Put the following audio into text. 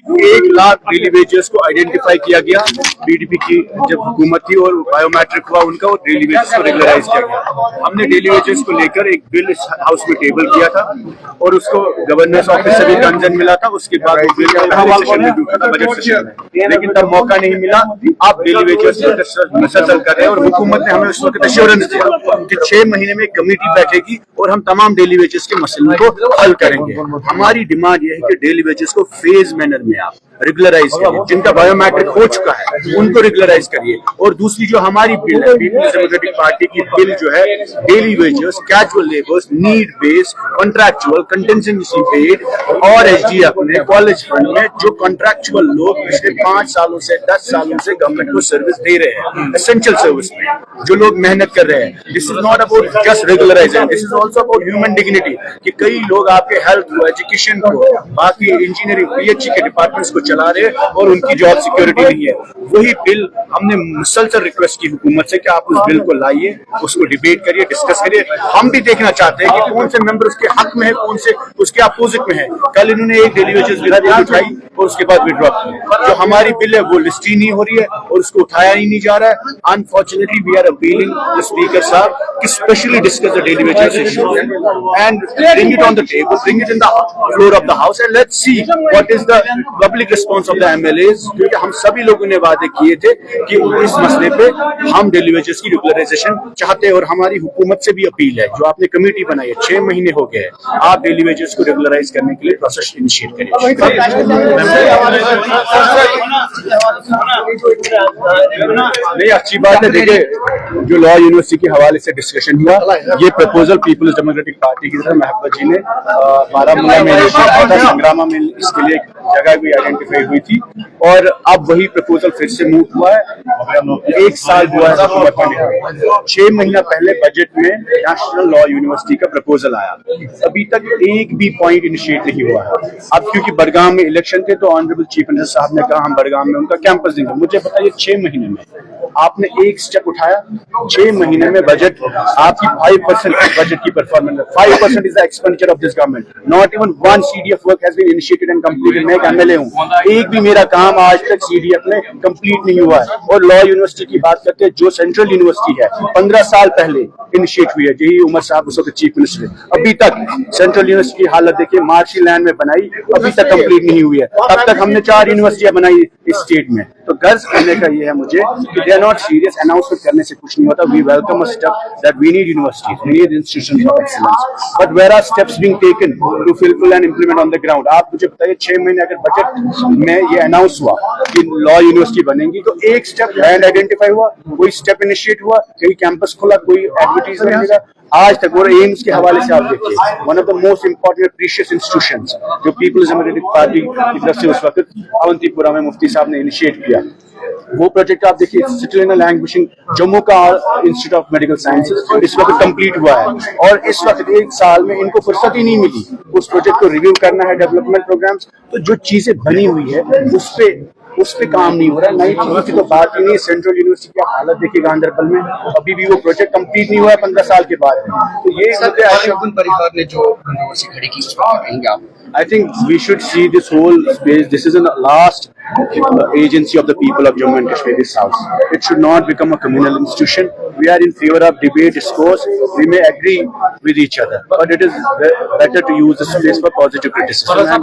1 lakh daily wages को identify किया गया। पीडीपी की जब हुकूमत थी और बायोमेट्रिक हुआ उनका, और डेली वेजेस को रेगुलराइज किया गया। हमने डेली वेजेस को लेकर एक बिल इस हाउस में टेबल किया था और उसको गवर्नर्स ऑफिस से भी कंजन मिला था। उसके बाद वो बिल बजट सेशन में, लेकिन तब मौका नहीं मिला। आप डेली वेजेस मसलसल कर रहे हैं और हुकूमत ने हमें उस वक्त एश्योरेंस दिया कि 6 महीने में कमेटी बैठेगी और हम तमाम डेली वेजेस के मसलों को हल करेंगे। हमारी डिमांड यह है कि डेली वेजेस को फेज मैनर में आप रेगुलराइज करिए। जिनका बायोमेट्रिक हो चुका है उनको रेगुलराइज करिए। और दूसरी जो हमारी बिल है, पीपल्स डेमोक्रेटिक पार्टी की बिल जो है, daily wages, casual labours, need based, contractual, contingency paid और एसडीएफ में, कॉलेज फंड में जो कॉन्ट्रैक्चुअल लोग पिछले 5 सालों से 10 सालों से गवर्नमेंट को सर्विस दे रहे हैं, एसेंशियल सर्विस में जो लोग मेहनत कर रहे हैं, this is not about just regularization, this is also about human dignity. कि कई लोग आपके हेल्थ को, एजुकेशन को, बाकी इंजीनियरिंग, पीएचई के डिपार्टमेंट्स को चला रहे हैं और उनकी जॉब सिक्योरिटी नहीं है। वही बिल हमने मुसलसल रिक्वेस्ट की हुकूमत से कि आप उस बिल को लाइए, उसको डिबेट करिए, डिस्कस करिए। हम भी देखना चाहते हैं कि कौन से मेंबर उसके हक में है, कौन से उसके अपोजिट में है। कल इन्होंने एक डेली वेजेस बिल उठाई और उसके बाद विड्रॉ की। जो हमारी बिल है वो लिस्ट ही नहीं हो रही है और उसको उठाया ही नहीं जा रहा है। Unfortunately we are appealing the speaker साहब कि specially discuss the daily wages issue and bring it on the table, bring it in the floor of the house and let's see what is the public response of the MLAs. क्योंकि हम सभी लोगों ने वादे किए थे कि इस मसले पे हम डेली वेजेस की रेगुलराइजेशन चाहते हैं। और हमारी हुकूमत से भी अपील है, जो आपने कमेटी बनाई है, 6 महीने हो गए, आप डेली वेजेस को रेगुलराइज करने के लिए प्रोसेस इनिशिएट करिए। नहीं, अच्छी बात है। देखिए, जो लॉ यूनिवर्सिटी के हवाले से डिस्कशन हुआ, ये प्रपोजल पीपल्स डेमोक्रेटिक पार्टी की तरफ महबूबा जी ने बारामूला में, संग्रामा में इसके लिए जगह भी आइडेंटिफाई हुई थी और अब वही प्रपोजल फिर से मूव हुआ है। 1 साल हुआ है हुकूमत बने, 6 महीना पहले बजट में नेशनल लॉ यूनिवर्सिटी का प्रपोजल आया, अभी तक एक भी पॉइंट इनिशिएट नहीं हुआ है। अब क्योंकि बड़गाम में इलेक्शन थे तो ऑनरेबल चीफ मिनिस्टर साहब ने कहा हम बड़गाम में उनका कैंपस देंगे। मुझे बताइए, 6 महीने में आपने एक स्टेप उठाया? 6 महीने में बजट आपकी 5% बजट की परफॉर्मेंस है। 5% is the expenditure of this government. Not even one CDF work has been initiated and completed. मैं एक एमएलए हूँ, एक भी मेरा काम आज तक सीडीएफ में कंप्लीट नहीं हुआ है। और लॉ यूनिवर्सिटी की बात करते हैं, जो सेंट्रल यूनिवर्सिटी है, 15 साल पहले इनिशिएट हुई है, यही उमर साहब उस वक्त चीफ मिनिस्टर है। अभी तक सेंट्रल यूनिवर्सिटी की हालत देखिए, मार्शी लैंड में बनाई, अभी तक कंप्लीट नहीं हुई है। तब तक हमने 4 यूनिवर्सिटियां बनाई इस स्टेट में। तो गर्ज करने का ये है मुझे कि they are not serious. Announcement करने से कुछ नहीं होता। We welcome a step that we need universities, we need institutions of excellence, but where are steps being taken to fulfil and implement on the ground? आप मुझे बताइए, 6 महीने अगर बजट में ये अनाउंस हुआ कि लॉ यूनिवर्सिटी बनेगी, तो एक स्टेप लैंड आइडेंटिफाई हुआ, कोई स्टेप इनिशिएट हुआ, कहीं कैंपस खुला, कोई एडवर्टाइजमेंट मिला आज तक? और एम्स के हवाले से आप देखिए, one of the most important precious institutions जो पीपल्स डेमोक्रेटिक पार्टी की तरफ से उस वक्त अवंतीपुरा में मुफ्ती साहब ने इनिशिएट किया, वो प्रोजेक्ट आप देखिए, सिटी इन लैंग्वेजिंग जम्मू का इंस्टीट्यूट ऑफ मेडिकल साइंसेज इस वक्त कंप्लीट हुआ है। और इस वक्त 1 साल में इनको फुर्सत ही नहीं मिली उस प्रोजेक्ट को रिव्यू करना है, डेवलपमेंट प्रोग्राम्स। तो जो चीजें बनी हुई है उस पे काम नहीं हो रहा है। नई चीजों की तो बात ही नहीं। सेंट्रल यूनिवर्सिटी की हालत देखिए गांधरबल में, अभी भी वो प्रोजेक्ट कंप्लीट नहीं हुआ है 15 साल के बाद। तो ये परिवार ने जो कंट्रोवर्सी खड़ी की, उसको कहेंगे आप? I think we should see this whole space. This is the last agency of the people of Jammu and Kashmir, this house. It should not become a communal institution. We are in favor of debate, discourse. We may agree with each other, but it is better to use this space for positive criticism.